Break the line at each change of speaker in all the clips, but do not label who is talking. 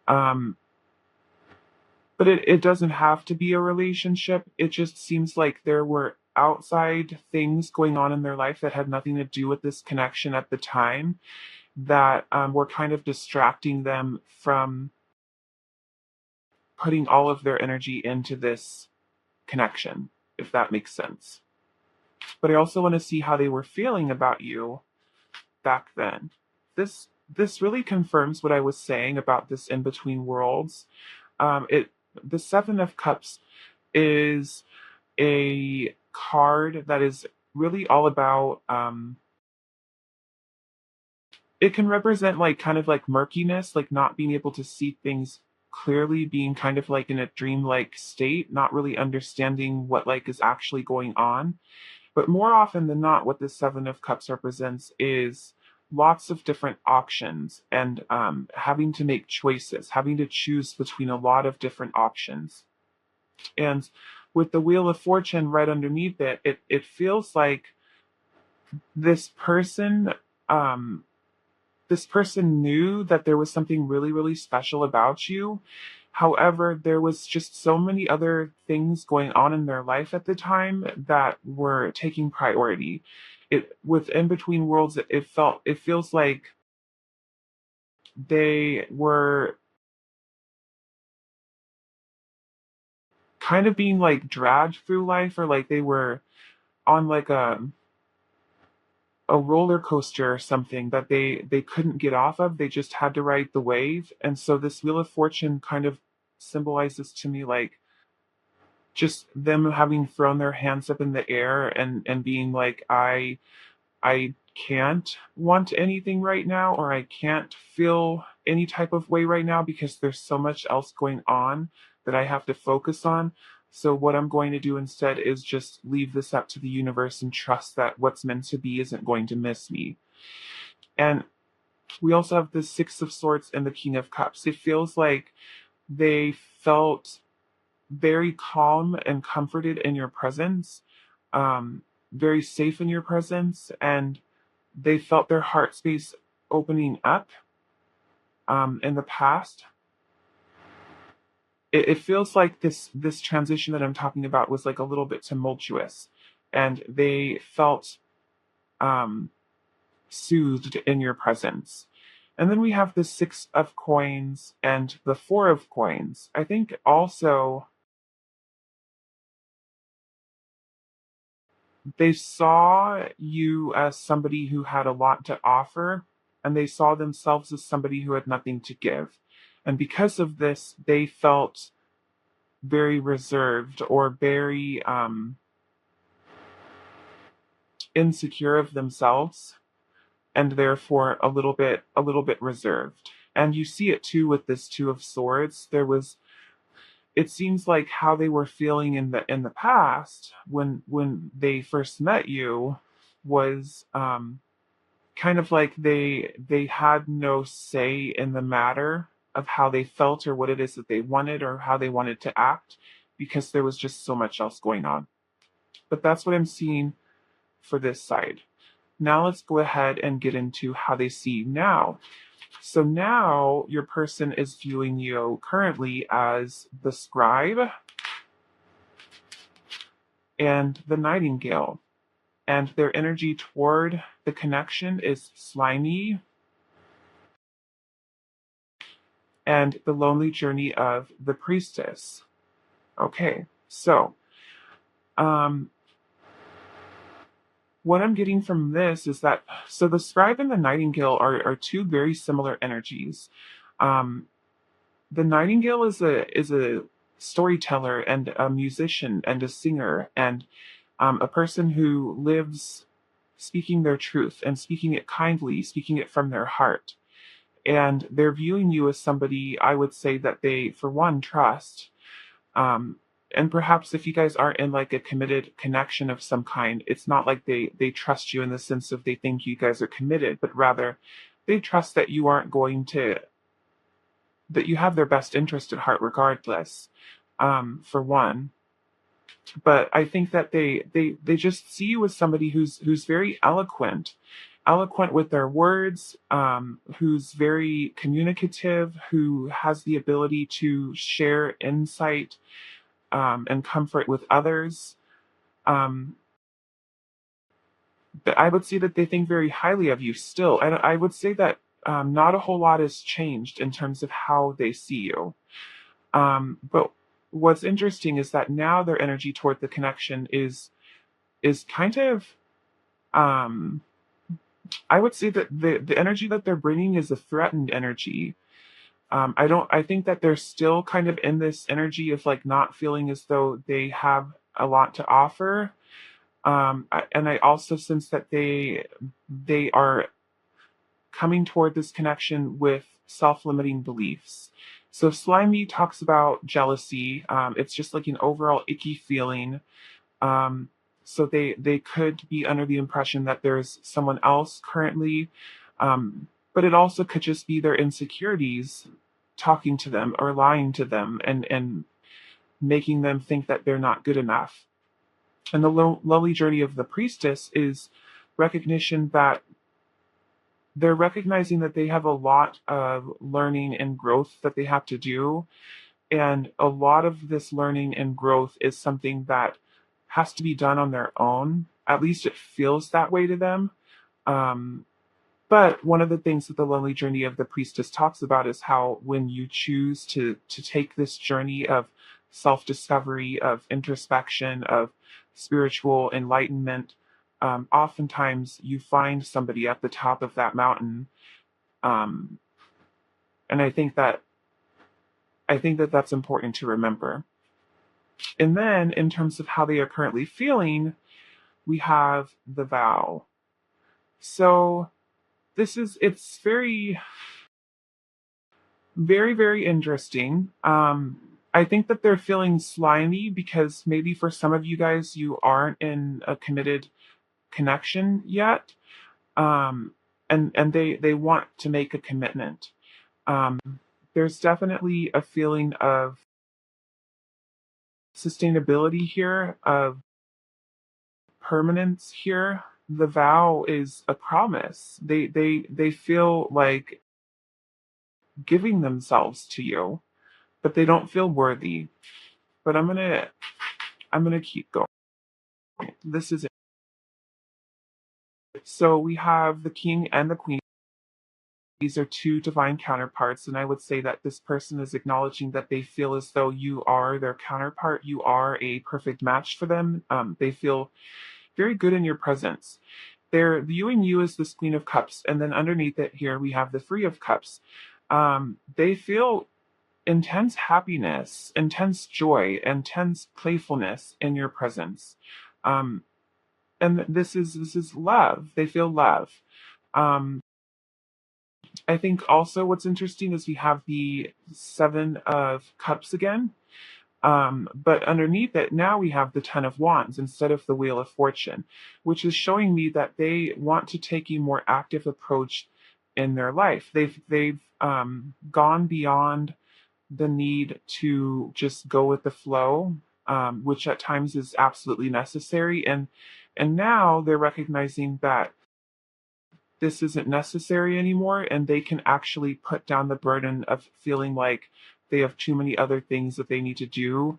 Um, but it doesn't have to be a relationship. It just seems like there were outside things going on in their life that had nothing to do with this connection at the time that were kind of distracting them from putting all of their energy into this connection, if that makes sense. But I also want to see how they were feeling about you back then. This really confirms what I was saying about this in between worlds. It the Seven of Cups is a card that is really all about it can represent like kind of like murkiness, like not being able to see things clearly, being kind of like in a dreamlike state, not really understanding what like is actually going on. But more often than not, what the Seven of Cups represents is lots of different options and having to make choices, having to choose between a lot of different options. And with the Wheel of Fortune right underneath it, it feels like this person um, this person knew that there was something really, really special about you. However, there was just so many other things going on in their life at the time that were taking priority. It with In Between Worlds, it feels like they were kind of being like dragged through life, or like they were on like a roller coaster or something that they couldn't get off of. They just had to ride the wave. And so this Wheel of Fortune kind of symbolizes to me like just them having thrown their hands up in the air and being like, I can't want anything right now, or I can't feel any type of way right now because there's so much else going on that I have to focus on. So what I'm going to do instead is just leave this up to the universe and trust that what's meant to be isn't going to miss me. And we also have the Six of Swords and the King of Cups. It feels like they felt very calm and comforted in your presence, um, very safe in your presence, and they felt their heart space opening up in the past. It feels like this transition that I'm talking about was like a little bit tumultuous, and they felt um, soothed in your presence. And then we have the Six of Coins and the Four of Coins. I think also they saw you as somebody who had a lot to offer, and they saw themselves as somebody who had nothing to give. And because of this, they felt very reserved or very insecure of themselves, and therefore a little bit reserved. And you see it too with this Two of Swords. It seems like how they were feeling in the past when they first met you was kind of like they had no say in the matter of how they felt or what it is that they wanted or how they wanted to act, because there was just so much else going on. But that's what I'm seeing for this side. Now let's go ahead and get into how they see you now. So now your person is viewing you currently as the scribe and the nightingale. And their energy toward the connection is slimy and the lonely journey of the priestess. Okay, so um, what I'm getting from this is that so the scribe and the nightingale are two very similar energies. Um, the nightingale is a storyteller and a musician and a singer and a person who lives speaking their truth and speaking it kindly, speaking it from their heart. And they're viewing you as somebody I would say that they, for one, trust. Um, and perhaps if you guys aren't in like a committed connection of some kind, it's not like they trust you in the sense of they think you guys are committed, but rather they trust that you aren't going to that you have their best interest at heart regardless, for one. But I think that they just see you as somebody who's very eloquent, eloquent with their words, who's very communicative, who has the ability to share insight and comfort with others. Um, but I would say that they think very highly of you still. And I would say that not a whole lot has changed in terms of how they see you. But what's interesting is that now their energy toward the connection is kind of um, I would say that the energy that they're bringing is a threatened energy. I think that they're still kind of in this energy of like not feeling as though they have a lot to offer. And I also sense that they are coming toward this connection with self-limiting beliefs. So Slimy talks about jealousy. It's just like an overall icky feeling. Um, so they could be under the impression that there's someone else currently, but it also could just be their insecurities talking to them or lying to them and making them think that they're not good enough. And the lowly journey of the priestess is recognition that they're recognizing that they have a lot of learning and growth that they have to do. And a lot of this learning and growth is something that has to be done on their own. At least it feels that way to them. Um, but one of the things that the lonely journey of the priestess talks about is how when you choose to take this journey of self-discovery, of introspection, of spiritual enlightenment, oftentimes you find somebody at the top of that mountain. Um, and I think that that's important to remember. And then in terms of how they are currently feeling, we have the vow. So it's very, very, very interesting. I think that they're feeling slimy because maybe for some of you guys, you aren't in a committed connection yet. Um, and they want to make a commitment. Um, there's definitely a feeling of sustainability here, of permanence here. The vow is a promise. They feel like giving themselves to you, but they don't feel worthy. But I'm gonna keep going. This is it. So we have the king and the queen. These are two divine counterparts, and I would say that this person is acknowledging that they feel as though you are their counterpart. You are a perfect match for them. They feel very good in your presence. They're viewing you as this Queen of Cups, and then underneath it here we have the Three of Cups. They feel intense happiness, intense joy, intense playfulness in your presence. Um, and this is love. They feel love. Um, I think also what's interesting is we have the Seven of Cups again. But underneath it, now we have the Ten of Wands instead of the Wheel of Fortune, which is showing me that they want to take a more active approach in their life. They've gone beyond the need to just go with the flow, which at times is absolutely necessary, and now they're recognizing that this isn't necessary anymore, and they can actually put down the burden of feeling like they have too many other things that they need to do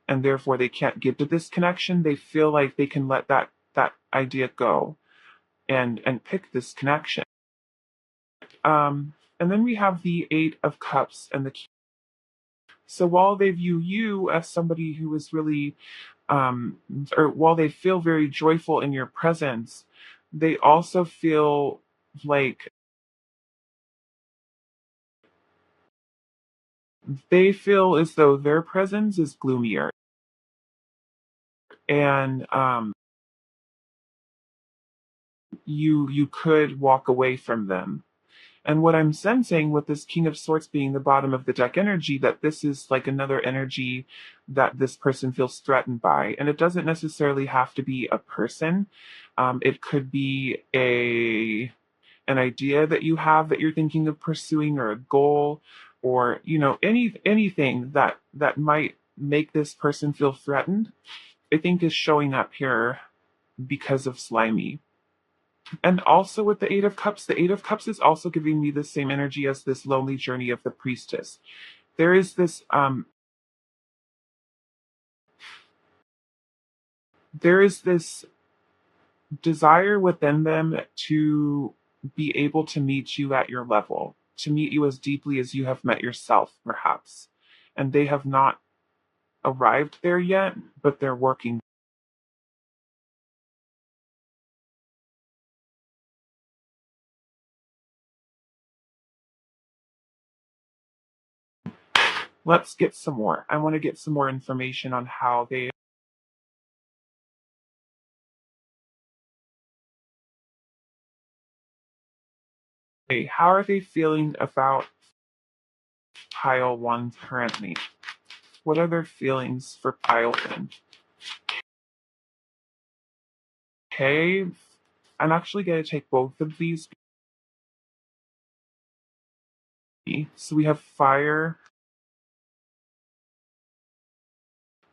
and therefore they can't get to this connection. They feel like they can let that idea go and pick this connection. And then we have the Eight of Cups and the King. So while they view you as somebody who is really, or while they feel very joyful in your presence, they also feel like they feel as though their presence is gloomier, and you could walk away from them. And what I'm sensing with this King of Swords being the bottom of the deck energy, that this is like another energy that this person feels threatened by. And it doesn't necessarily have to be a person. It could be an idea that you have that you're thinking of pursuing, or a goal, or anything that might make this person feel threatened. I think is showing up here because of Slimy. And also with the Eight of Cups is also giving me the same energy as this lonely journey of the priestess. There is this desire within them to be able to meet you at your level, to meet you as deeply as you have met yourself, perhaps. And they have not arrived there yet, but they're working. Let's get some more. I want to get some more information on how are they feeling about pile one currently? What are their feelings for pile one? Okay, I'm actually going to take both of these. So we have fire.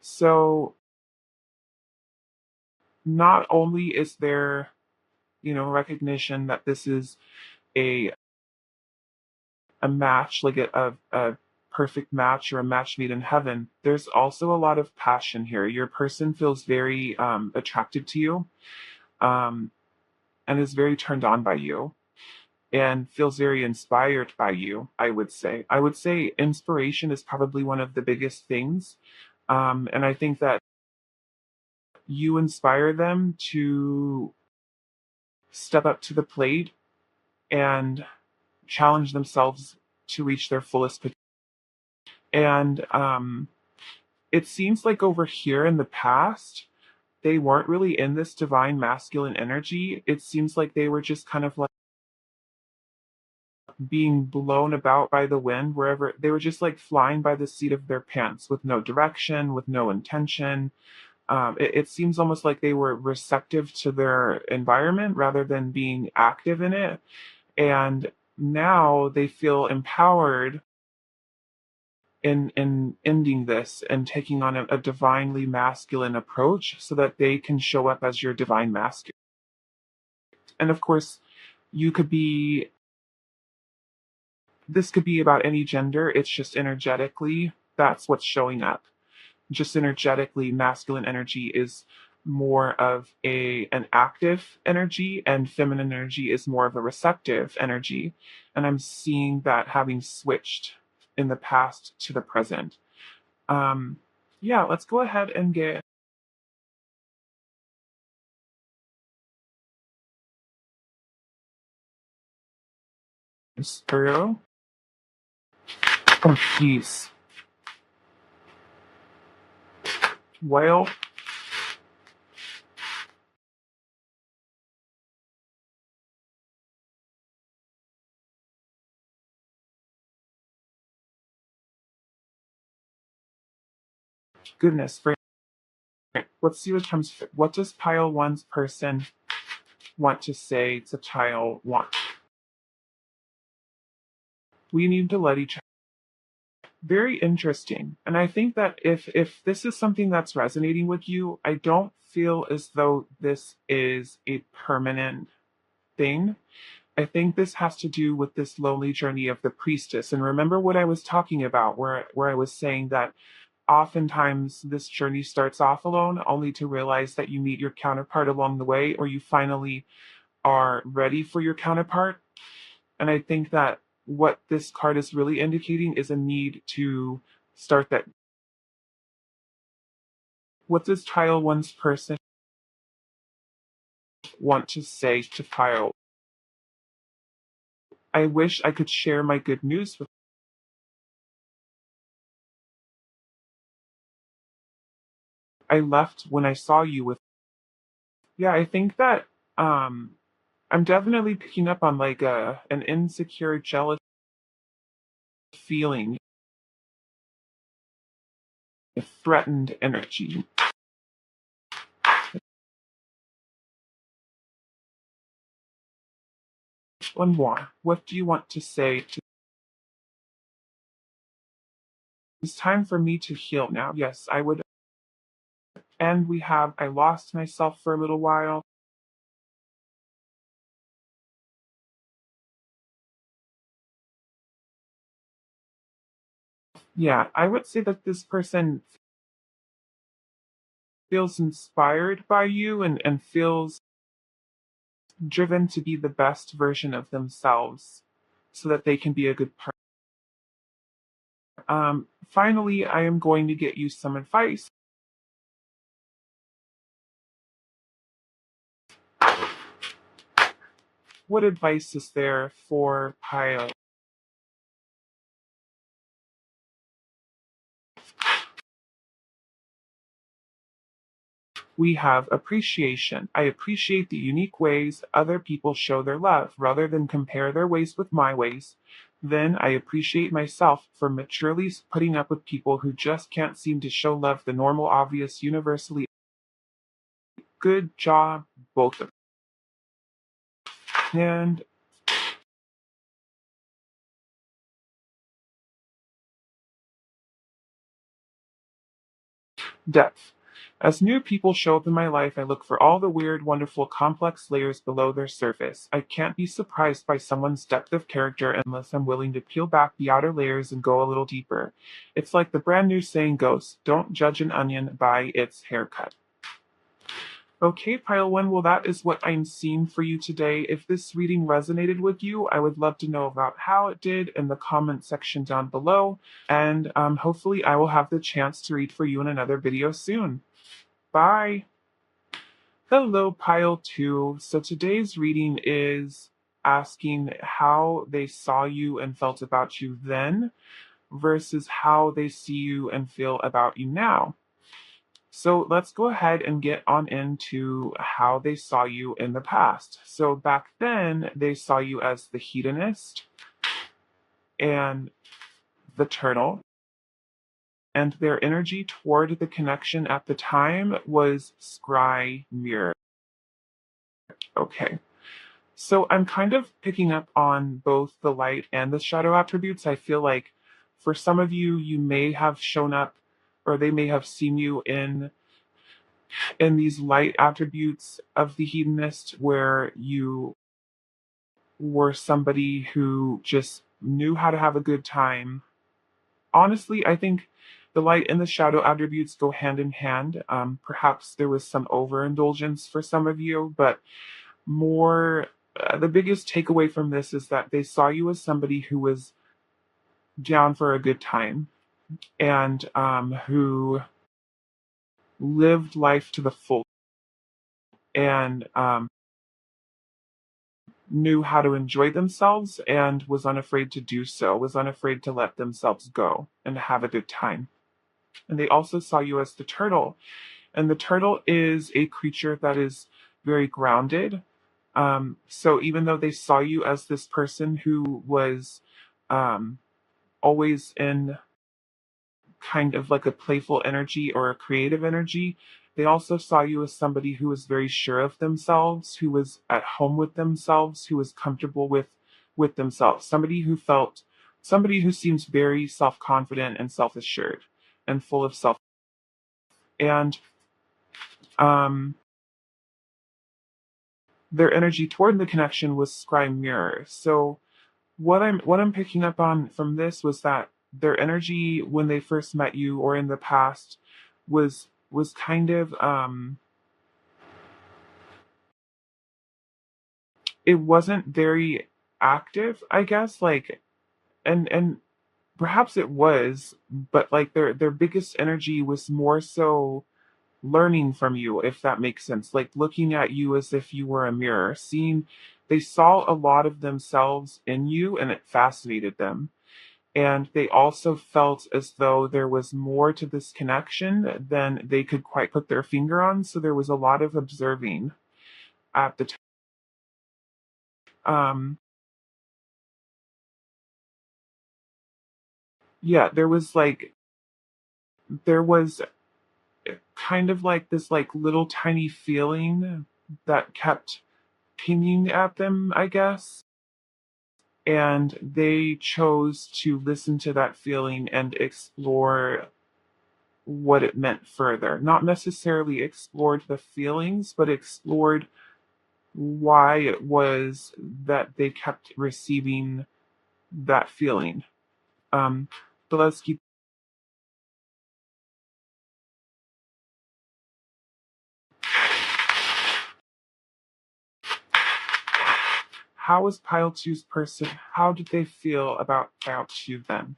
So not only is there, recognition that this is a match, like a perfect match or a match made in heaven, there's also a lot of passion here. Your person feels very attracted to you, um, and is very turned on by you, and feels very inspired by you, I would say. I would say inspiration is probably one of the biggest things. And I think that you inspire them to step up to the plate and challenge themselves to reach their fullest potential. And it seems like over here in the past, they weren't really in this divine masculine energy. It seems like they were just kind of like being blown about by the wind wherever they were, just like flying by the seat of their pants with no direction, with no intention. It seems almost like they were receptive to their environment rather than being active in it. And now they feel empowered in ending this and taking on a divinely masculine approach so that they can show up as your divine masculine. And of course, you could be this could be about any gender. It's just energetically that's what's showing up. Just energetically, masculine energy is more of an active energy, and feminine energy is more of a receptive energy. And I'm seeing that having switched in the past to the present. Um, yeah, let's go ahead and get through. Oh, jeez. Well, goodness, Frank. Let's see what comes. What does pile one's person want to say to pile one? We need to let each. Very interesting. And I think that if this is something that's resonating with you, I don't feel as though this is a permanent thing. I think this has to do with this lonely journey of the priestess. And remember what I was talking about, where I was saying that oftentimes this journey starts off alone, only to realize that you meet your counterpart along the way, or you finally are ready for your counterpart. And I think that what this card is really indicating is a need to start that. What does tile one's person want to say to pile? I wish I could share my good news with. I left when I saw you with. Yeah, I think that um I'm definitely picking up on like an insecure, jealous feeling, a threatened energy. One more. What do you want to say to. It's time for me to heal now. Yes, I would. And we have. I lost myself for a little while. Yeah, I would say that this person feels inspired by you and feels driven to be the best version of themselves so that they can be a good partner. Finally, I am going to get you some advice. What advice is there for Pio? We have appreciation. I appreciate the unique ways other people show their love rather than compare their ways with my ways. Then I appreciate myself for maturely putting up with people who just can't seem to show love the normal, obvious, universally. Good job, both of you. And depth. As new people show up in my life, I look for all the weird, wonderful, complex layers below their surface. I can't be surprised by someone's depth of character unless I'm willing to peel back the outer layers and go a little deeper. It's like the brand new saying goes, don't judge an onion by its haircut. Okay, Pile One, well, that is what I'm seeing for you today. If this reading resonated with you, I would love to know about how it did in the comment section down below. And hopefully, I will have the chance to read for you in another video soon. Bye. Hello, Pile 2. So today's reading is asking how they saw you and felt about you then versus how they see you and feel about you now. So let's go ahead and get on into how they saw you in the past. So back then, they saw you as the hedonist and the turtle, and their energy toward the connection at the time was scry mirror. Okay. So I'm kind of picking up on both the light and the shadow attributes. I feel like for some of you, you may have shown up or they may have seen you in these light attributes of the hedonist where you were somebody who just knew how to have a good time. Honestly, I think the light and the shadow attributes go hand in hand. Perhaps there was some overindulgence for some of you, but more the biggest takeaway from this is that they saw you as somebody who was down for a good time and who lived life to the full and knew how to enjoy themselves and was unafraid to do so, was unafraid to let themselves go and have a good time. And they also saw you as the turtle. And the turtle is a creature that is very grounded. So even though they saw you as this person who was um, always in kind of like a playful energy or a creative energy, they also saw you as somebody who was very sure of themselves, who was at home with themselves, who was comfortable with themselves, somebody who seems very self-confident and self-assured and full of self. And um, their energy toward the connection was scry mirror. So what I'm picking up on from this was that their energy when they first met you or in the past was kind of it wasn't very active, I guess, like and perhaps it was, but like their biggest energy was more so learning from you, if that makes sense, like looking at you as if you were a mirror, seeing they saw a lot of themselves in you and it fascinated them. And they also felt as though there was more to this connection than they could quite put their finger on. So there was a lot of observing at the time. Um, yeah, there was kind of like this like little tiny feeling that kept pinging at them, I guess. And they chose to listen to that feeling and explore what it meant further. Not necessarily explored the feelings, but explored why it was that they kept receiving that feeling. Um, So let's keep. How is pile two's person? How did they feel about pile two then?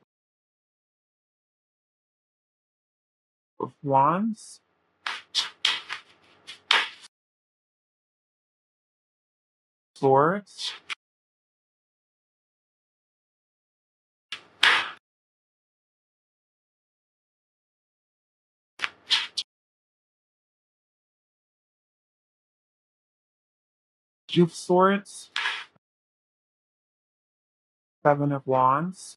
Of wands, swords, two of swords, seven of wands,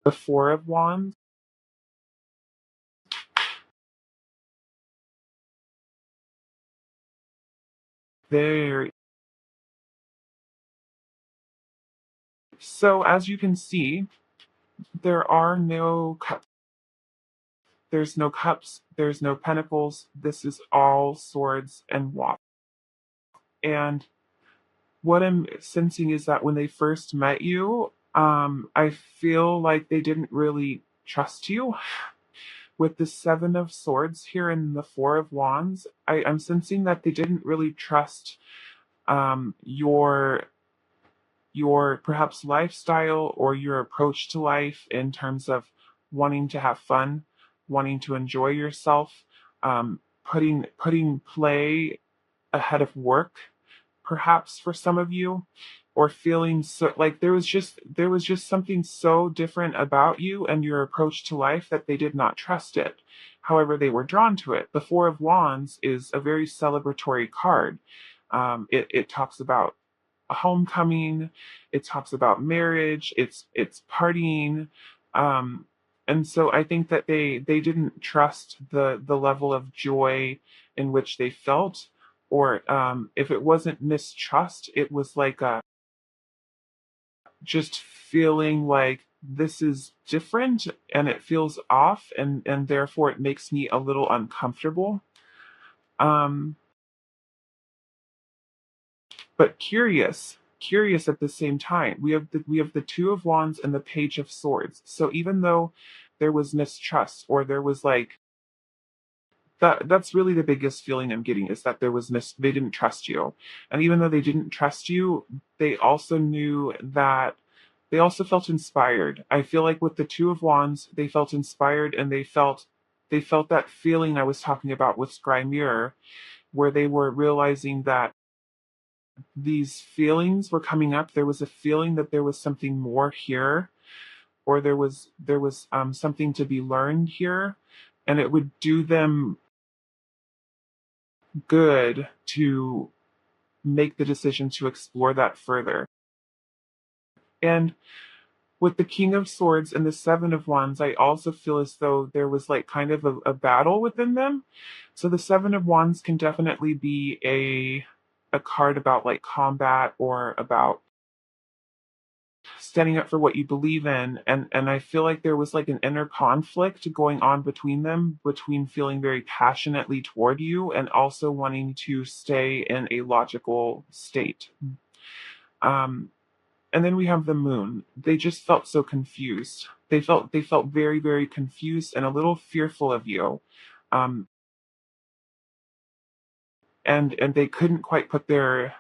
the four of wands. Very. So as you can see, there are no cups. There's no cups. There's no pentacles. This is all swords and wands. And what I'm sensing is that when they first met you, I feel like they didn't really trust you. With the seven of swords here and the four of wands, I'm sensing that they didn't really trust your perhaps lifestyle or your approach to life in terms of wanting to have fun, wanting to enjoy yourself, putting play ahead of work, perhaps for some of you, or feeling so like there was just something so different about you and your approach to life that they did not trust it. However, they were drawn to it. The Four of Wands is a very celebratory card. It talks about a homecoming. It talks about marriage. It's partying. Um, and so I think that they didn't trust the level of joy in which they felt, or if it wasn't mistrust, it was like a just feeling like this is different and it feels off, and therefore it makes me a little uncomfortable. Um, but curious at the same time. We have the two of wands and the page of swords. So even though there was mistrust, or there was like that's really the biggest feeling I'm getting, is that they didn't trust you. And even though they didn't trust you, they also knew that they also felt inspired. I feel like with the two of wands, they felt inspired, and they felt that feeling I was talking about with scry mirror, where they were realizing that these feelings were coming up. There was a feeling that there was something more here, or there was something to be learned here, and it would do them good to make the decision to explore that further. And with the King of Swords and the Seven of Wands, I also feel as though there was like kind of a battle within them. So the Seven of Wands can definitely be a card about like combat, or about standing up for what you believe in, and I feel like there was like an inner conflict going on between them, between feeling very passionately toward you and also wanting to stay in a logical state. um and then we have the moon. They just felt so confused. They felt very, very confused and a little fearful of you. Um and and they could not quite put their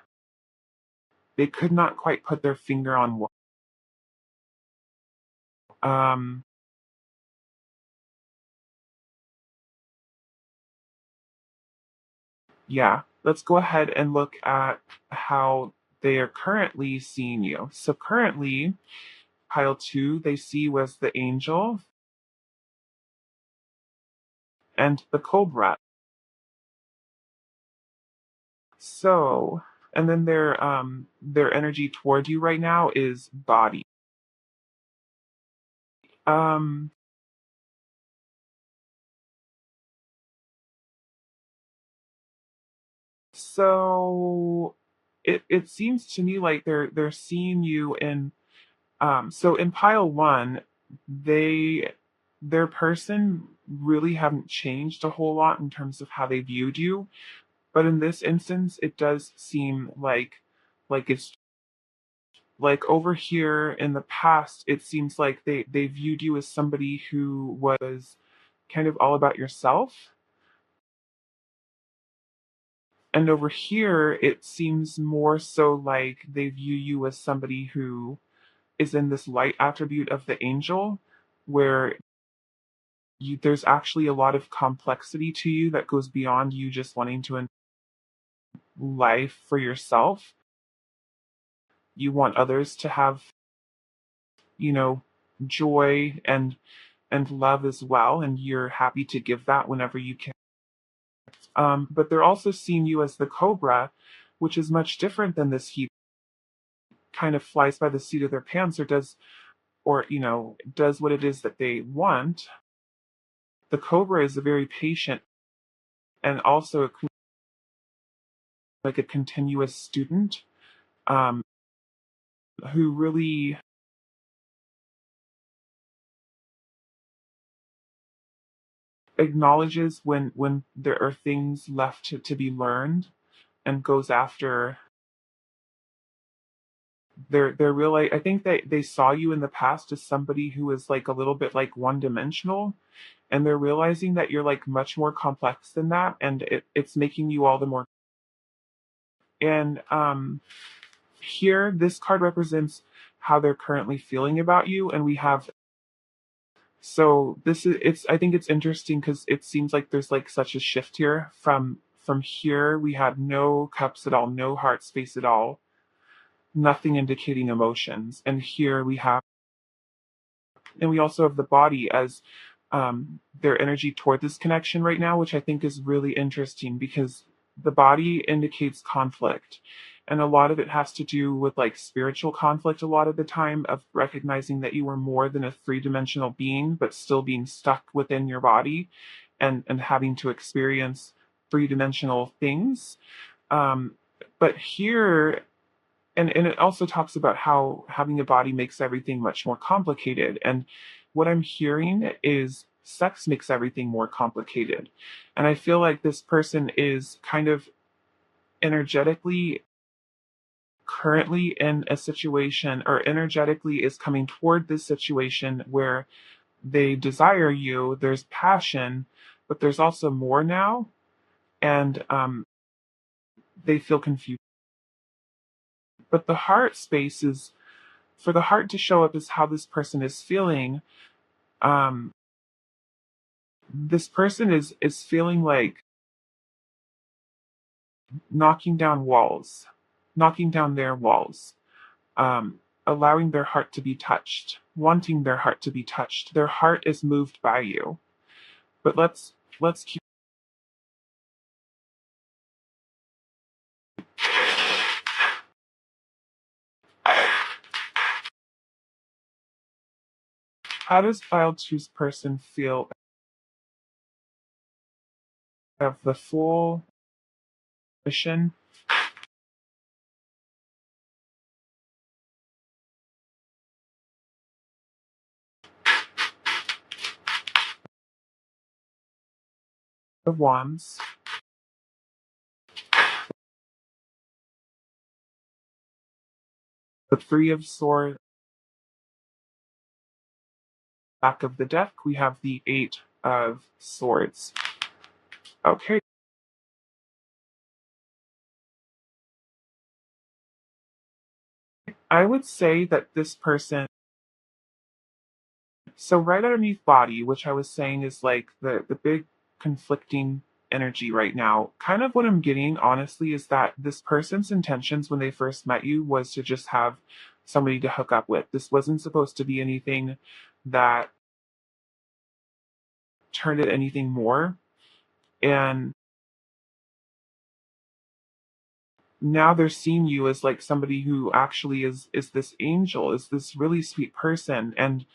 finger on what. um Yeah, let's go ahead and look at how they are currently seeing you. So currently, pile two, they see you as the angel and the cobra. So, and then their energy toward you right now is body. Um, so it seems to me like they're seeing you in. So in pile one, they their person really hadn't changed a whole lot in terms of how they viewed you. But in this instance, it does seem like it's like over here in the past, it seems like they viewed you as somebody who was kind of all about yourself. And over here, it seems more so like they view you as somebody who is in this light attribute of the angel, where there's actually a lot of complexity to you that goes beyond you just wanting to life for yourself. You want others to have, you know, joy and love as well, and you're happy to give that whenever you can. But they're also seeing you as the cobra, which is much different than this. He kind of flies by the seat of their pants, or does what it is that they want. The cobra is a very patient and also like a continuous student, um, who really acknowledges when there are things left to be learned, and goes after their real. I think they saw you in the past as somebody who is like a little bit like one dimensional, and they're realizing that you're like much more complex than that, and it's making you all the more. And here, this card represents how they're currently feeling about you, and we have. So this is it's I think it's interesting because it seems like there's like such a shift here from here we had no cups at all, no heart space at all, nothing indicating emotions. And here we have, and we also have the body as their energy toward this connection right now, which I think is really interesting because the body indicates conflict. And a lot of it has to do with like spiritual conflict a lot of the time, of recognizing that you are more than a three-dimensional being, but still being stuck within your body and having to experience three-dimensional things. Um, but here, and it also talks about how having a body makes everything much more complicated. And what I'm hearing is sex makes everything more complicated. And I feel like this person is kind of energetically currently in a situation, or energetically is coming toward this situation where they desire you, there's passion, but there's also more now. And they feel confused. But the heart space is, for the heart to show up as how this person is feeling. um this person is feeling like knocking down walls, knocking down their walls, allowing their heart to be touched, wanting their heart to be touched. Their heart is moved by you. But let's keep. How does file two's person feel of the full mission of wands, the three of swords? Back of the deck we have the eight of swords. Okay. I would say that this person, so right underneath body, which I was saying is like the big conflicting energy right now, kind of what I'm getting honestly is that this person's intentions when they first met you was to just have somebody to hook up with. This wasn't supposed to be anything that turned into anything more. And now they're seeing you as like somebody who actually is this angel, is this really sweet person. And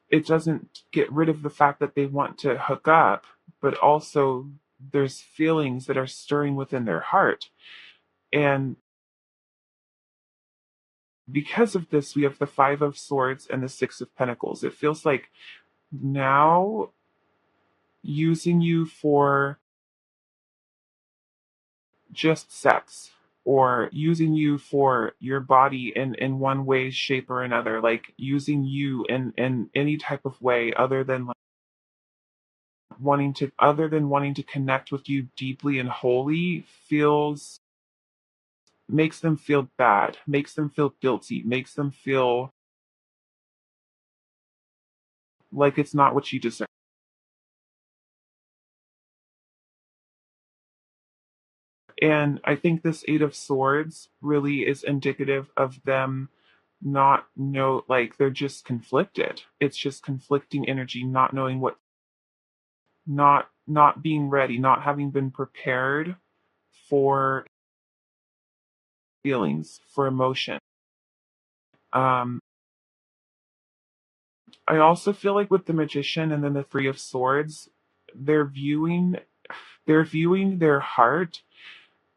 it doesn't get rid of the fact that they want to hook up, but also there's feelings that are stirring within their heart. And because of this, we have the Five of Swords and the Six of Pentacles. It feels like now using you for just sex, or using you for your body in one way, shape, or another, like using you in any type of way other than like wanting to connect with you deeply and wholly, feels makes them feel bad, makes them feel guilty, makes them feel like it's not what you deserve. And I think this Eight of Swords really is indicative of them not know, like they're just conflicted. It's just conflicting energy, not knowing what, not being ready, not having been prepared for feelings, for emotion. Um, I also feel like with the Magician and then the Three of Swords, they're viewing they're viewing their heart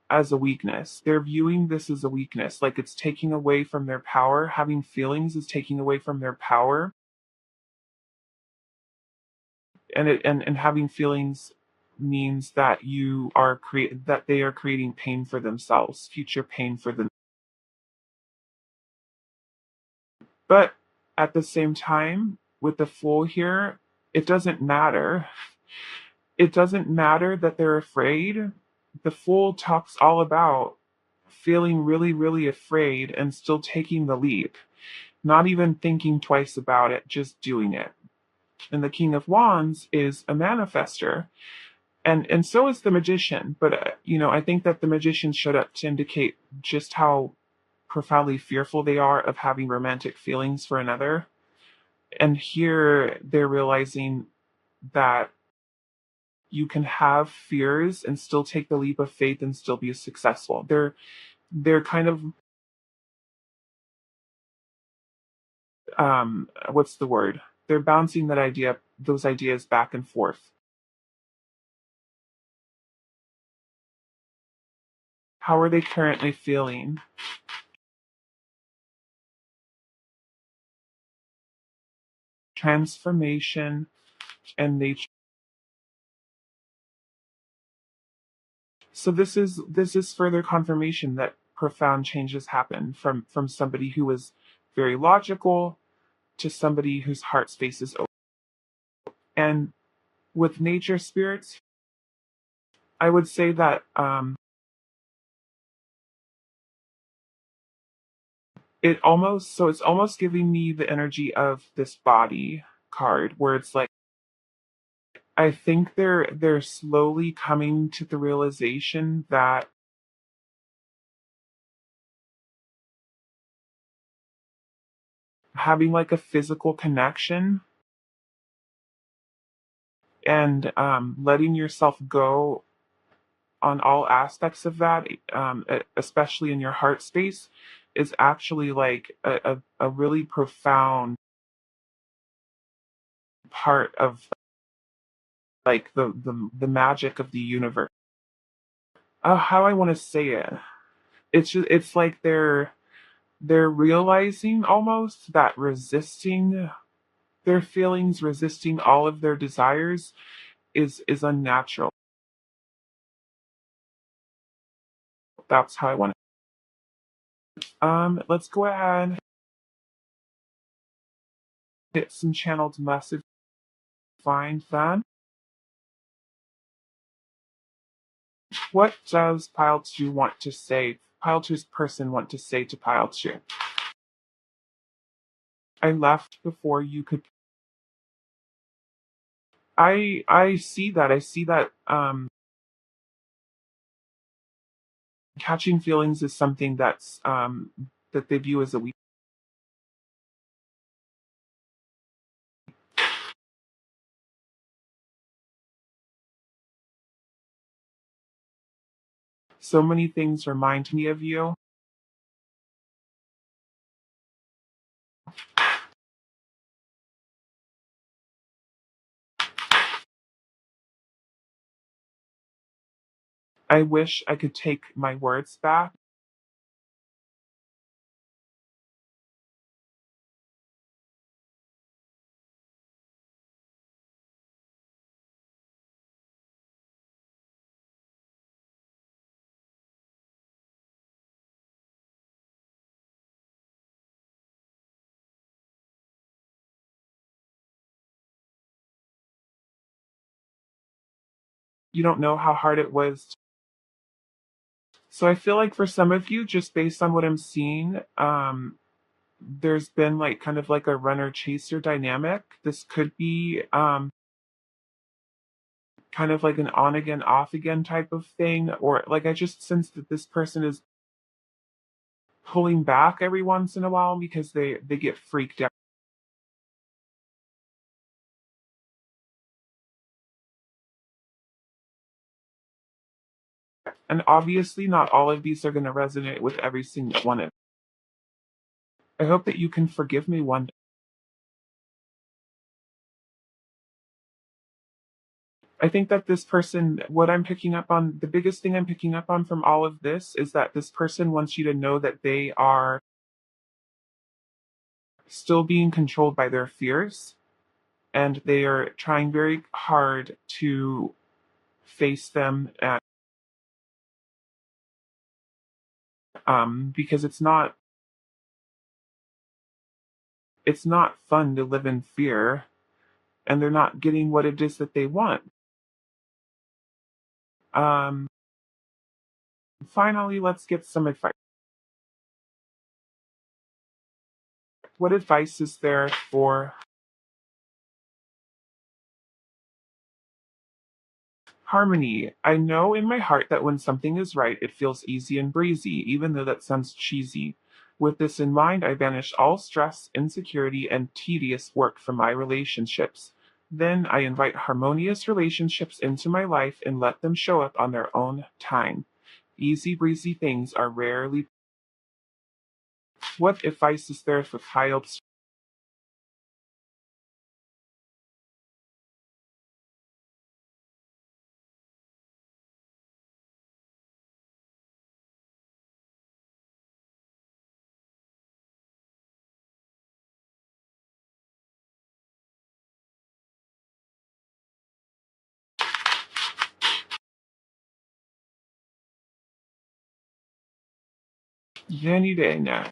as a weakness. They're viewing this as a weakness, like it's taking away from their power. Having feelings is taking away from their power, and having feelings means that that they are creating pain for themselves, future pain for them. But at the same time, with the Fool here, it doesn't matter. It doesn't matter that they're afraid. The Fool talks all about feeling really, really afraid and still taking the leap, not even thinking twice about it, just doing it. And the King of Wands is a manifester, and so is the Magician. But I think that the Magician showed up to indicate just how profoundly fearful they are of having romantic feelings for another. And here they're realizing that you can have fears and still take the leap of faith and still be successful. They're kind of what's the word? They're bouncing those ideas back and forth. How are they currently feeling? Transformation and nature. So this is further confirmation that profound changes happen from somebody who was very logical to somebody whose heart space is open. And with nature spirits, I would say that it's almost giving me the energy of this body card, where it's like I think they're slowly coming to the realization that having like a physical connection and letting yourself go on all aspects of that, especially in your heart space, is actually like a really profound part of like the magic of the universe. How I want to say it. It's like they're realizing almost that resisting their feelings, resisting all of their desires is unnatural. That's how I want it. Let's go ahead, hit some channeled message. Find that. What does pile two want to say? Pile two's person want to say to pile two? I left before you could. I see that. I see that catching feelings is something that they view as a weak. So many things remind me of you. I wish I could take my words back. You don't know how hard it was. So I feel like for some of you, just based on what I'm seeing, there's been like kind of like a runner chaser dynamic. This could be kind of like an on again, off again type of thing, or like I just sense that this person is pulling back every once in a while because they get freaked out. And obviously, not all of these are going to resonate with every single one of. I hope that you can forgive me one. I think that this person, what I'm picking up on, the biggest thing I'm picking up on from all of this is that this person wants you to know that they are still being controlled by their fears, and they are trying very hard to face them at, because it's not fun to live in fear, and they're not getting what it is that they want. Um, Finally, let's get some advice. What advice is there for harmony? I know in my heart that when something is right, it feels easy and breezy, even though that sounds cheesy. With this in mind, I banish all stress, insecurity, and tedious work from my relationships. Then I invite harmonious relationships into my life and let them show up on their own time. Easy breezy things are rarely. What advice is there for Kyle? Jenny Dana.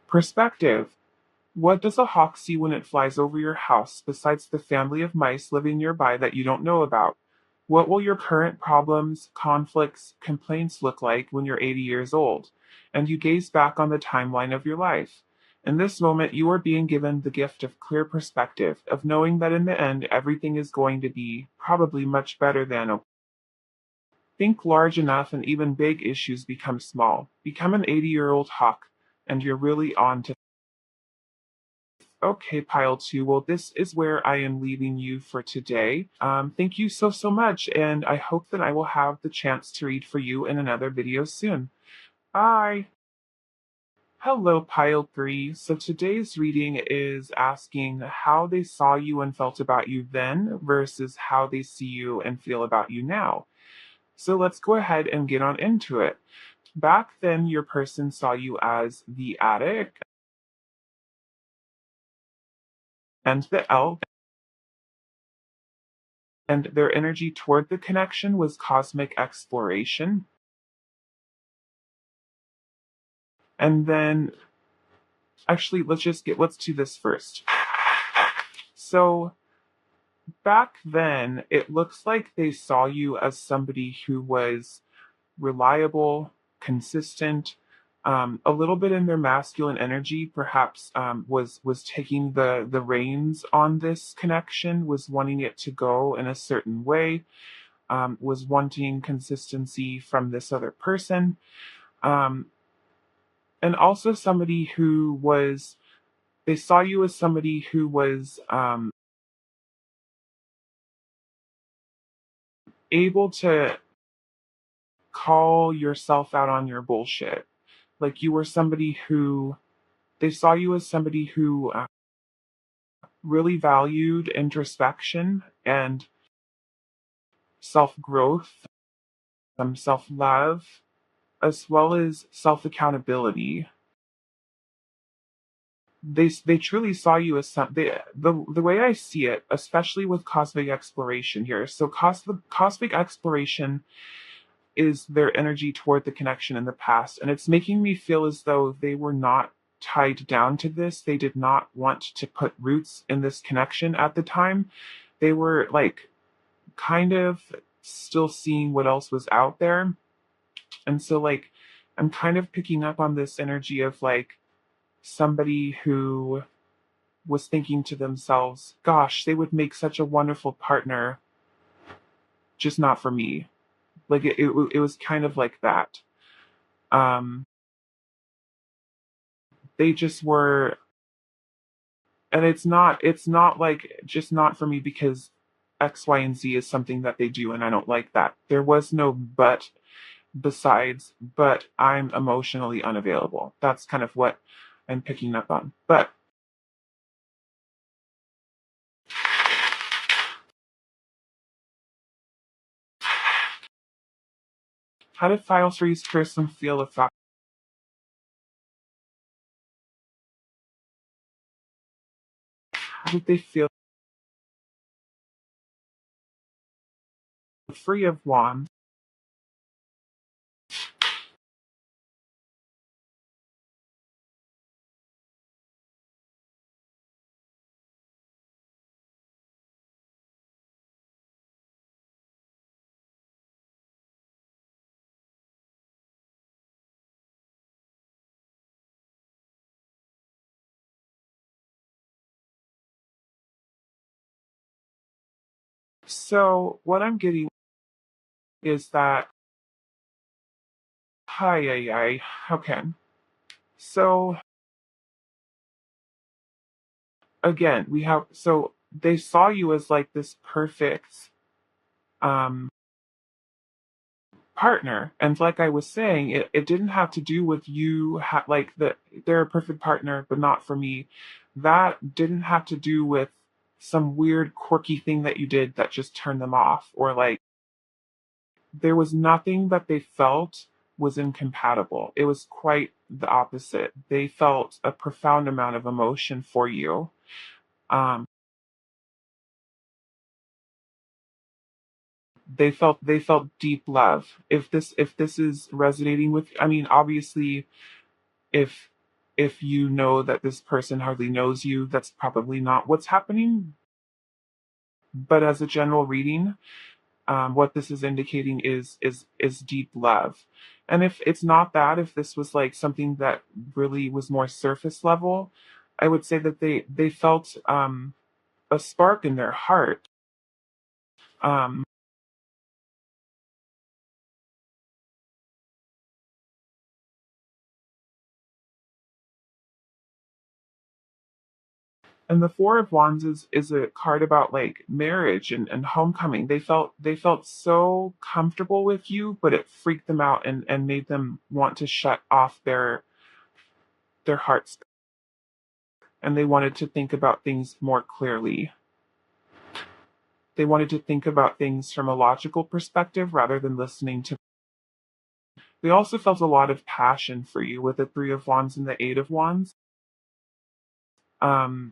Perspective. What does a hawk see when it flies over your house besides the family of mice living nearby that you don't know about? What will your current problems, conflicts, complaints look like when you're 80 years old and you gaze back on the timeline of your life? In this moment, you are being given the gift of clear perspective, of knowing that in the end, everything is going to be probably much better than. Think large enough and even big issues become small. Become an 80-year-old hawk, and you're really on to. Okay, pile two. Well, this is where I am leaving you for today. Thank you so much, and I hope that I will have the chance to read for you in another video soon. Bye. Hello, pile three. So today's reading is asking how they saw you and felt about you then versus how they see you and feel about you now. So let's go ahead and get on into it. Back then, your person saw you as the addict and the elf, and their energy toward the connection was cosmic exploration. And then, actually, let's do this first. So, back then, it looks like they saw you as somebody who was reliable, consistent, a little bit in their masculine energy, perhaps was taking the reins on this connection, was wanting it to go in a certain way, was wanting consistency from this other person, um, and also somebody who was. They saw you as somebody who was able to call yourself out on your bullshit. Like you were somebody who they saw you as somebody who really valued introspection and self growth, some self love, as well as self accountability. They truly saw you as the way I see it, especially with cosmic exploration here. So cosmic exploration is their energy toward the connection in the past, and it's making me feel as though they were not tied down to this. They did not want to put roots in this connection at the time. They were like kind of still seeing what else was out there. And so like I'm kind of picking up on this energy of like somebody who was thinking to themselves, gosh, they would make such a wonderful partner, just not for me. Like it was kind of like that. Um, they just were, and it's not like just not for me because X, Y, and Z is something that they do, and I don't like that. There was no but besides, but I'm emotionally unavailable. That's kind of what I'm picking up on. But how did File 3's person feel about? How did they feel? Free of Wands. So what I'm getting is that hi, okay. So again, we have so they saw you as like this perfect um partner, and like I was saying, it didn't have to do with you like that they're a perfect partner but not for me. That didn't have to do with some weird quirky thing that you did that just turned them off, or like there was nothing that they felt was incompatible. It was quite the opposite. They felt a profound amount of emotion for you. Um, they felt deep love. If this is resonating with, I mean, obviously, if if you know that this person hardly knows you, that's probably not what's happening. But as a general reading, what this is indicating is deep love. And if it's not that, if this was like something that really was more surface level, I would say that they felt a spark in their heart. Um, and the Four of Wands is a card about like marriage and homecoming. They felt so comfortable with you, but it freaked them out and made them want to shut off their hearts, and they wanted to think about things more clearly. They wanted to think about things from a logical perspective rather than listening to. They also felt a lot of passion for you with the Three of Wands and the Eight of Wands. Um,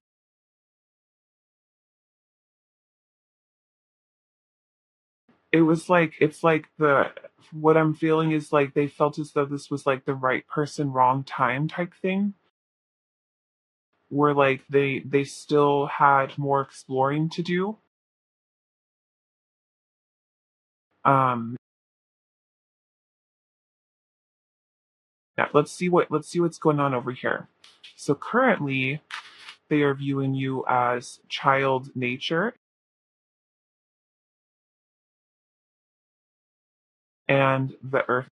it was like it's like the what I'm feeling is like they felt as though this was like the right person, wrong time type thing, where like they still had more exploring to do. Um, yeah, let's see what's going on over here. So currently, they are viewing you as child nature and the earth.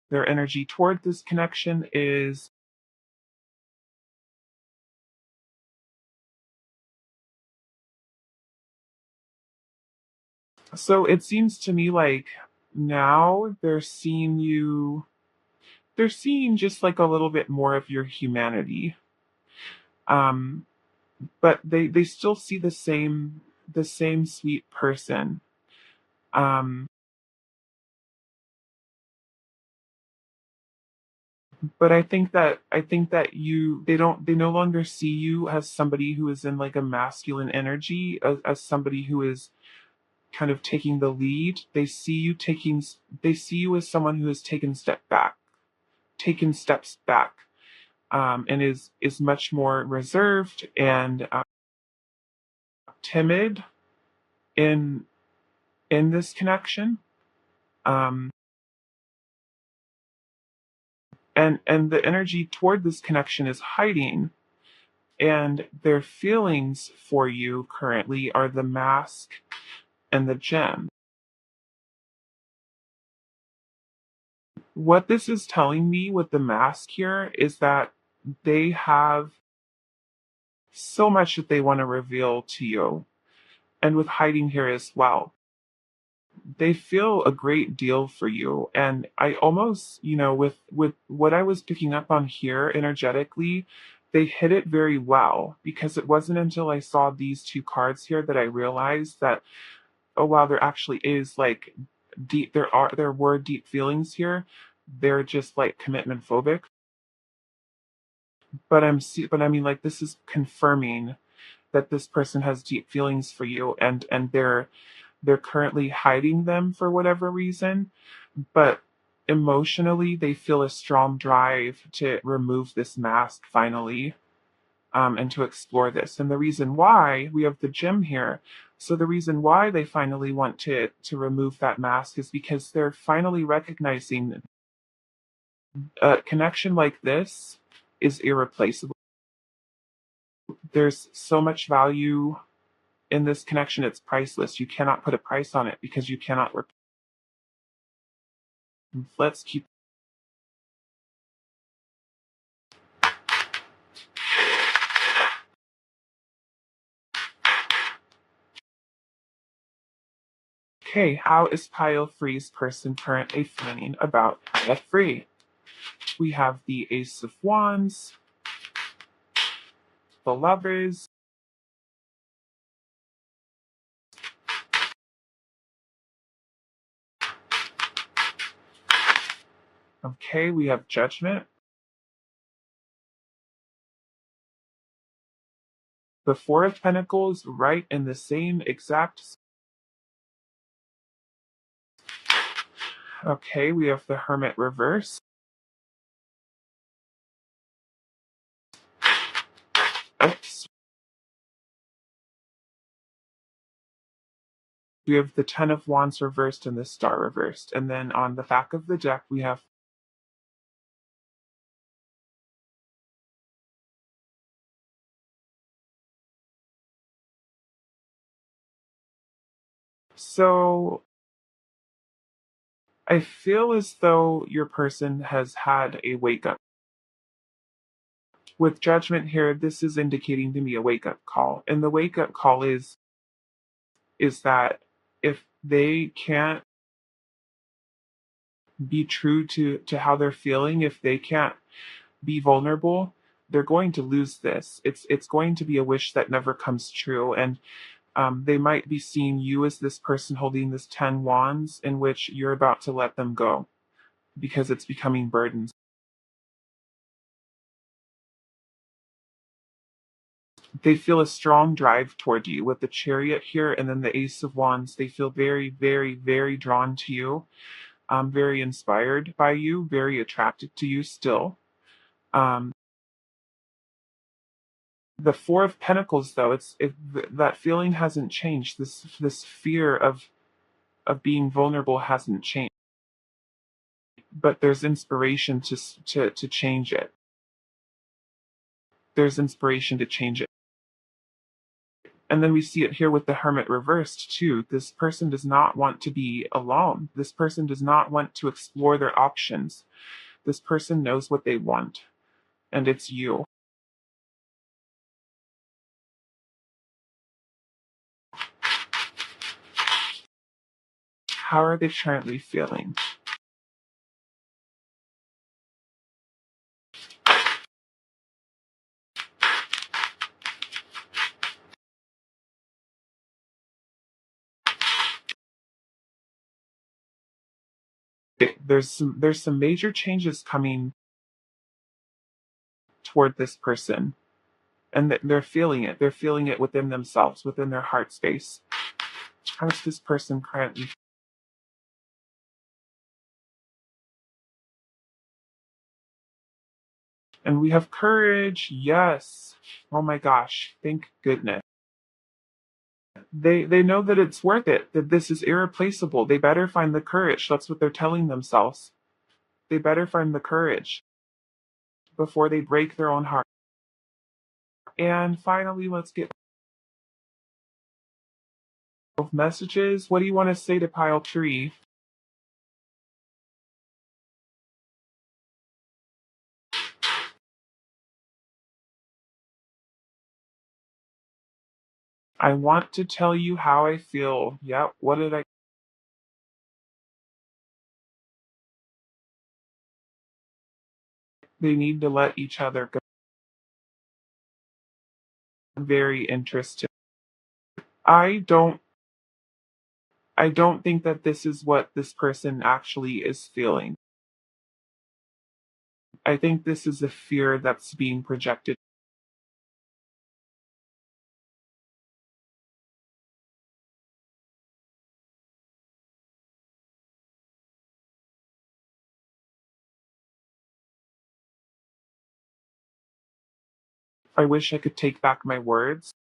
Their energy toward this connection is so it seems to me like now they're seeing just like a little bit more of your humanity. Um, but they still see the same sweet person. Um, but I think that they no longer see you as somebody who is in like a masculine energy, as somebody who is kind of taking the lead. They see you as someone who has taken a step back. taken steps back, and is much more reserved and timid in this connection. Um, and the energy toward this connection is hiding, and their feelings for you currently are the mask and the gem. What this is telling me with the mask here is that they have so much that they want to reveal to you, and with hiding here as well. They feel a great deal for you, and I almost, with what I was picking up on here energetically, they hit it very well, because it wasn't until I saw these two cards here that I realized that, oh wow, there actually is like deep, there were deep feelings here. They're just like commitment phobic, but I mean, like, this is confirming that this person has deep feelings for you, and they're currently hiding them for whatever reason, but emotionally they feel a strong drive to remove this mask finally, and to explore this. And the reason why we have the gem here, so the reason why they finally want to remove that mask is because they're finally recognizing a connection like this is irreplaceable. There's so much value in this connection, it's priceless. You cannot put a price on it because you cannot. Let's keep. Okay, how is Pile Free's person currently feeling about Pile Free? We have the Ace of Wands, the Lovers. Okay, we have Judgment. The Four of Pentacles right in the same exact. Okay, we have the Hermit reverse. Oops. We have the Ten of Wands reversed and the Star reversed. And then on the back of the deck, we have. So I feel as though your person has had a wake up. With Judgment here, this is indicating to me a wake up call. And the wake up call is that if they can't be true to how they're feeling, if they can't be vulnerable, they're going to lose this. It's going to be a wish that never comes true. And they might be seeing you as this person holding this 10 wands in which you're about to let them go because it's becoming burdensome. They feel a strong drive toward you with the Chariot here and then the Ace of Wands. They feel very, very, very drawn to you, very inspired by you, very attracted to you still. Um, the Four of Pentacles, though, that feeling hasn't changed. This fear of being vulnerable hasn't changed, but there's inspiration to change it. There's inspiration to change it. And then we see it here with the Hermit reversed too. This person does not want to be alone. This person does not want to explore their options. This person knows what they want, and it's you. How are they currently feeling? There's some major changes coming toward this person, and they're feeling it. They're feeling it within themselves, within their heart space. How is this person currently? And we have courage. Yes. Oh my gosh. Thank goodness. They know that it's worth it, that this is irreplaceable. They better find the courage. That's what they're telling themselves. They better find the courage before they break their own heart. And finally, let's get messages. What do you want to say to pile 3? I want to tell you how I feel. Yep. What did I? They need to let each other go. Very interested. I don't I don't think that this is what this person actually is feeling. I think this is a fear that's being projected. I wish I could take back my words.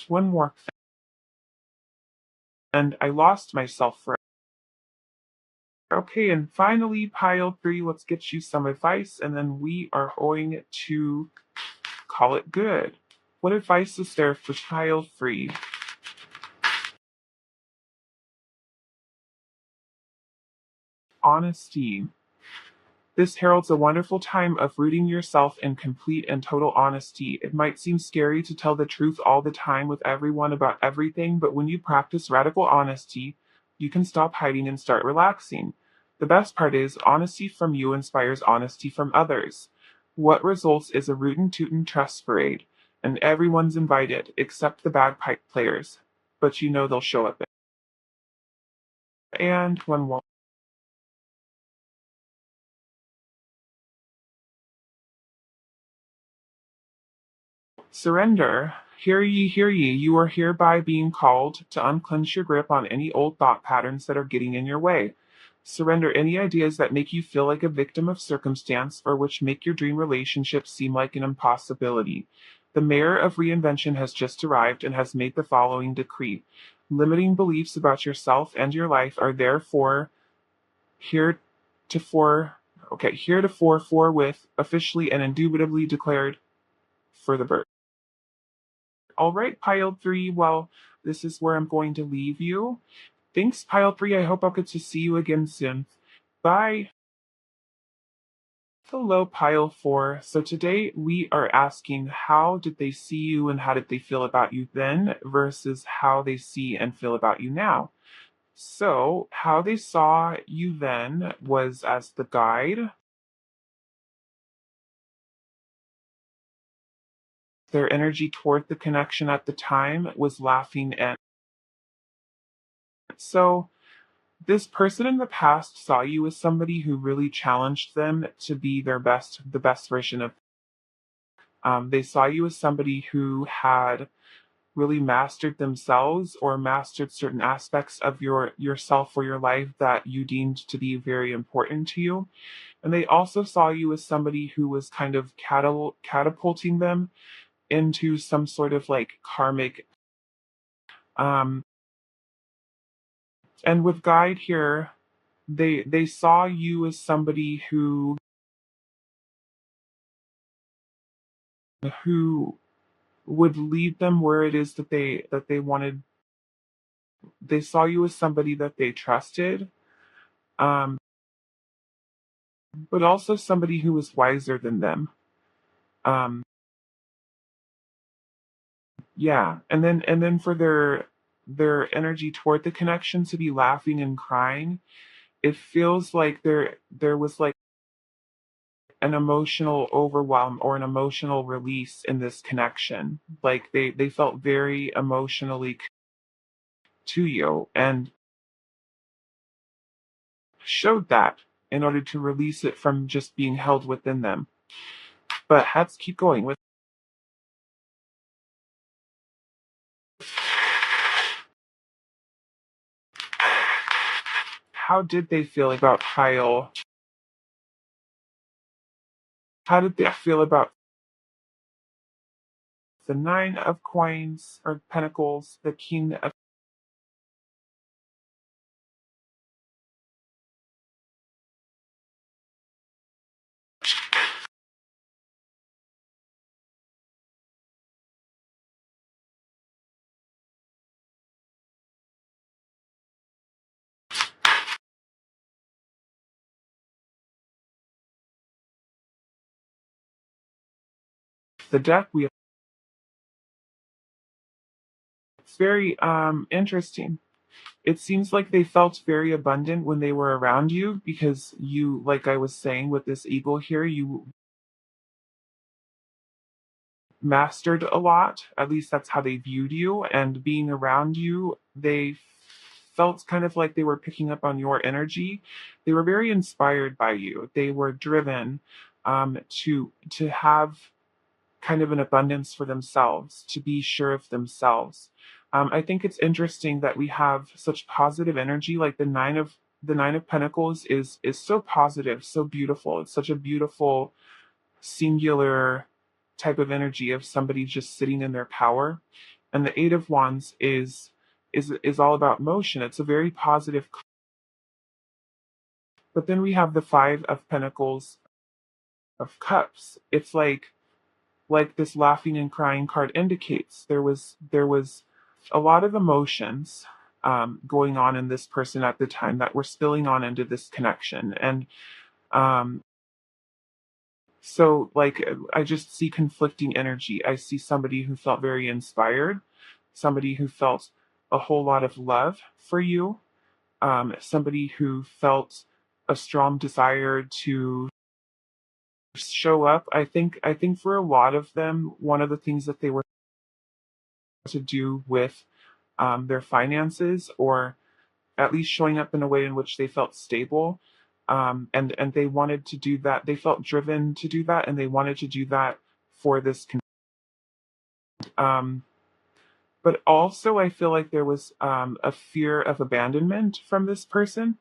One more thing, and I lost myself for. Okay, and finally, pile 3, let's get you some advice, and then we are going to call it good. What advice is there for pile 3? Honesty. This heralds a wonderful time of rooting yourself in complete and total honesty. It might seem scary to tell the truth all the time with everyone about everything, but when you practice radical honesty, you can stop hiding and start relaxing. The best part is, honesty from you inspires honesty from others. What results is a rootin' tootin' trust parade, and everyone's invited except the bagpipe players. But you know they'll show up. And one won't. Surrender. Hear ye, you are hereby being called to unclench your grip on any old thought patterns that are getting in your way. Surrender any ideas that make you feel like a victim of circumstance or which make your dream relationship seem like an impossibility. The mayor of reinvention has just arrived and has made the following decree. Limiting beliefs about yourself and your life are therefore heretofore forthwith officially and indubitably declared for the birth. All right, pile 3. Well, this is where I'm going to leave you. Thanks, pile 3. I hope I'll get to see you again soon. Bye. Hello, pile 4. So today we are asking how did they see you and how did they feel about you then versus how they see and feel about you now. So, how they saw you then was as the guide. Their energy toward the connection at the time was laughing and so this person in the past saw you as somebody who really challenged them to be the best version of. They saw you as somebody who had really mastered themselves or mastered certain aspects of yourself or your life that you deemed to be very important to you. And they also saw you as somebody who was kind of catapulting them into some sort of like karmic. Um, and with guide here, they saw you as somebody who would lead them where it is that they wanted. They saw you as somebody that they trusted, um, but also somebody who was wiser than them. Um, yeah, and then for their energy toward the connection to be laughing and crying, it feels like there was like an emotional overwhelm or an emotional release in this connection. Like they felt very emotionally to you and showed that in order to release it from just being held within them. But let's keep going with how did they feel about Kyle? How did they feel about the Nine of Coins or Pentacles, the King of the Death Wheel? It's very interesting. It seems like they felt very abundant when they were around you because you, like I was saying with this eagle here, you mastered a lot. At least that's how they viewed you. And being around you, they felt kind of like they were picking up on your energy. They were very inspired by you. They were driven to have kind of an abundance for themselves, to be sure of themselves. I think it's interesting that we have such positive energy. Like the Nine of Pentacles is so positive, so beautiful. It's such a beautiful singular type of energy of somebody just sitting in their power. And the Eight of Wands is all about motion. It's a very positive. But then we have the Five of Pentacles of Cups. It's like this laughing and crying card indicates there was a lot of emotions going on in this person at the time that were spilling on into this connection. And um, so like I just see conflicting energy. I see somebody who felt very inspired, somebody who felt a whole lot of love for you, somebody who felt a strong desire to show up. I think for a lot of them, one of the things that they were to do with their finances, or at least showing up in a way in which they felt stable. And they wanted to do that. They felt driven to do that, and they wanted to do that for this. Um, but also, I feel like there was a fear of abandonment from this person.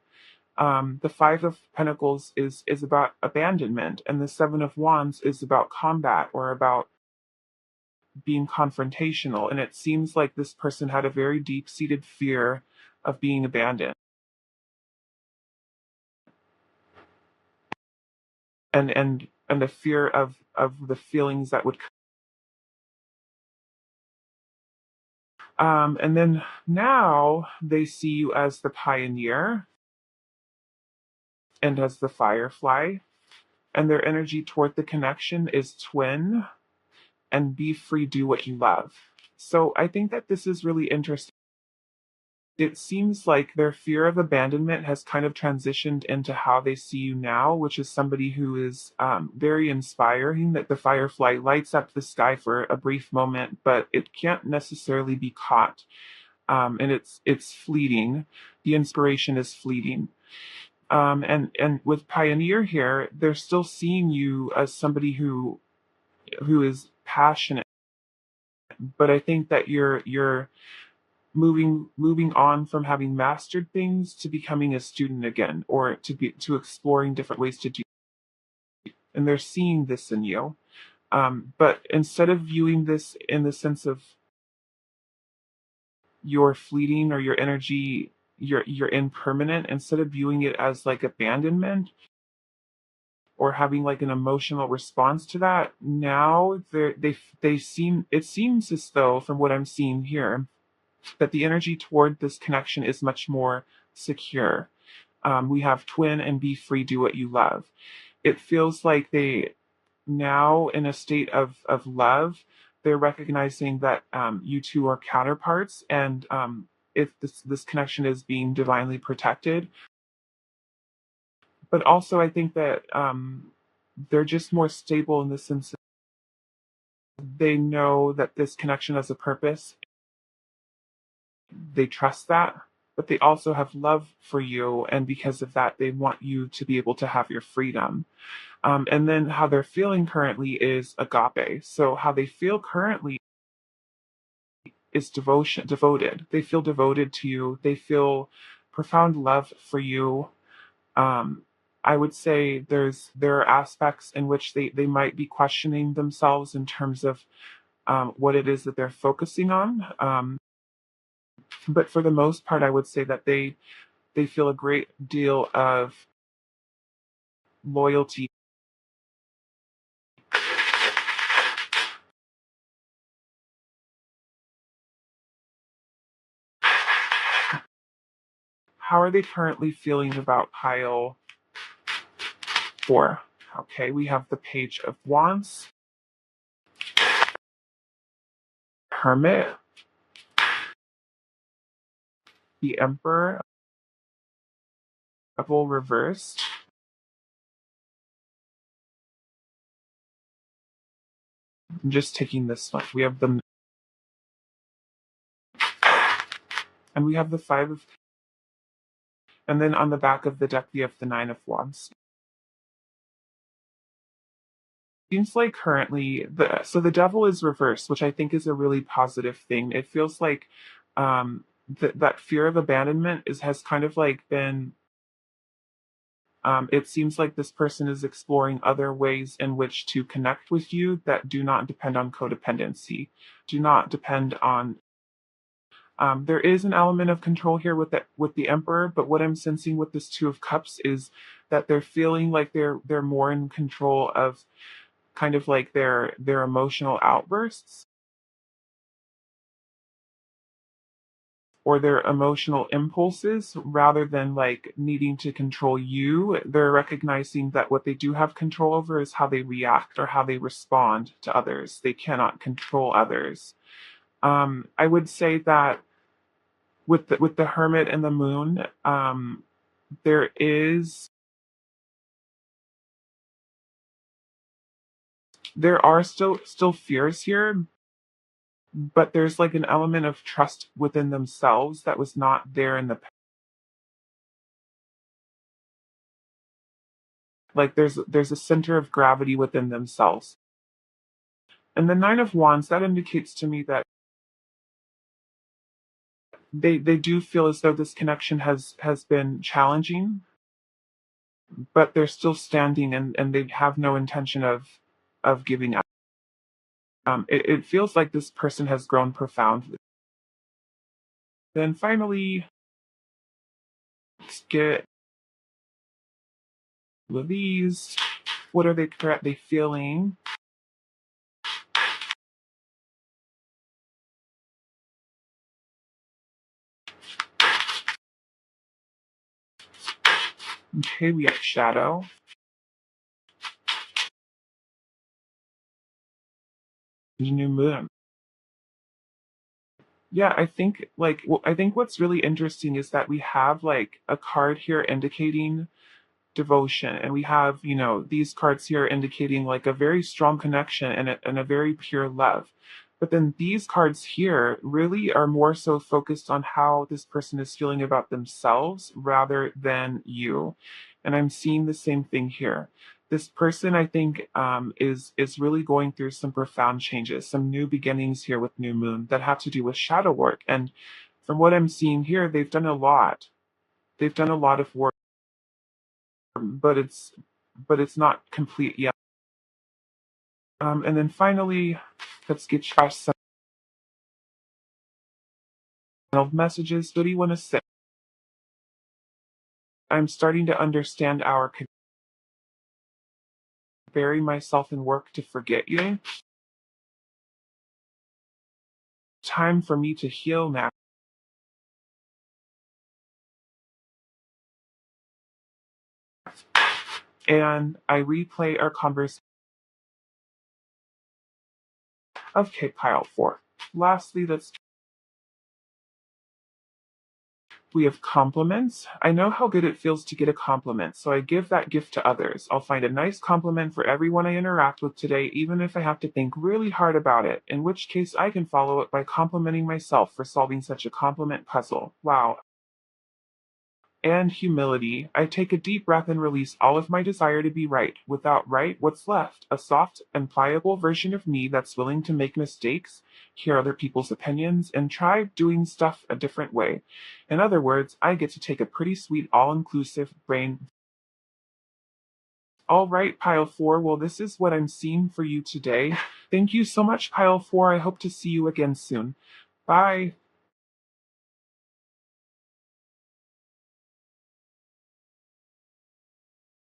The Five of Pentacles is about abandonment, and the Seven of Wands is about combat or about being confrontational. And it seems like this person had a very deep-seated fear of being abandoned, and the fear of the feelings that would. And then now they see you as the pioneer and as the firefly, and their energy toward the connection is twin and be free, do what you love. So I think that this is really interesting. It seems like their fear of abandonment has kind of transitioned into how they see you now, which is somebody who is very inspiring, that the firefly lights up the sky for a brief moment, but it can't necessarily be caught. And it's fleeting. The inspiration is fleeting. And with Pioneer here, they're still seeing you as somebody who is passionate, but I think that you're moving on from having mastered things to becoming a student again, or to exploring different ways to do. And they're seeing this in you. But instead of viewing this in the sense of your fleeting or your energy, you're impermanent, instead of viewing it as like abandonment or having like an emotional response to that, now they seem, it seems as though from what I'm seeing here, that the energy toward this connection is much more secure. We have twin and be free, do what you love. It feels like they now, in a state of love, they're recognizing that you two are counterparts, and if this connection is being divinely protected. But also, I think that they're just more stable in the sense that they know that this connection has a purpose. They trust that, but they also have love for you, and because of that, they want you to be able to have your freedom. And then how they're feeling currently is agape. So how they feel currently is devoted. They feel devoted to you. They feel profound love for you. Um, I would say there are aspects in which they might be questioning themselves in terms of what it is that they're focusing on. But for the most part, I would say that they feel a great deal of loyalty. How are they currently feeling about pile 4? Okay, we have the Page of Wands, Hermit, the Emperor, Devil reversed. I'm just taking this one. We have the and we have the Five of, and then on the back of the deck we have the Nine of Wands. Seems like currently the Devil is reversed, which I think is a really positive thing. It feels like that fear of abandonment has kind of like been. It seems like this person is exploring other ways in which to connect with you that do not depend on codependency, do not depend on. There is an element of control here with the Emperor, but what I'm sensing with this Two of Cups is that they're feeling like they're more in control of kind of like their emotional outbursts or their emotional impulses rather than like needing to control you. They're recognizing that what they do have control over is how they react or how they respond to others. They cannot control others. I would say that with the Hermit and the Moon, there is there are still fears here, but there's like an element of trust within themselves that was not there in the like there's a center of gravity within themselves. And the Nine of Wands, that indicates to me that they do feel as though this connection has been challenging, but they're still standing and they have no intention of giving up. It feels like this person has grown profoundly. Then finally, let's get with these. What are they currently feeling? Okay, we have Shadow. New Moon. Yeah, I think I think what's really interesting is that we have like a card here indicating devotion, and we have these cards here indicating like a very strong connection and a very pure love. But then these cards here really are more so focused on how this person is feeling about themselves rather than you. And I'm seeing the same thing here. This person, I think, is really going through some profound changes, some new beginnings here with New Moon that have to do with shadow work. And from what I'm seeing here, they've done a lot. They've done a lot of work, but it's not complete yet. And then finally, let's get some messages. What do you want to say? I'm starting to understand our bury myself in work to forget you. Time for me to heal now. And I replay our conversation. Okay, pile 4. Lastly, we have compliments. I know how good it feels to get a compliment, so I give that gift to others. I'll find a nice compliment for everyone I interact with today, even if I have to think really hard about it, in which case I can follow it by complimenting myself for solving such a compliment puzzle. Wow. and humility. I take a deep breath and release all of my desire to be right. Without right, what's left? A soft and pliable version of me that's willing to make mistakes, hear other people's opinions, and try doing stuff a different way. In other words, I get to take a pretty sweet all-inclusive brain. All right, pile four. Well, this is what I'm seeing for you today. Thank you so much, pile four. I hope to see you again soon. Bye.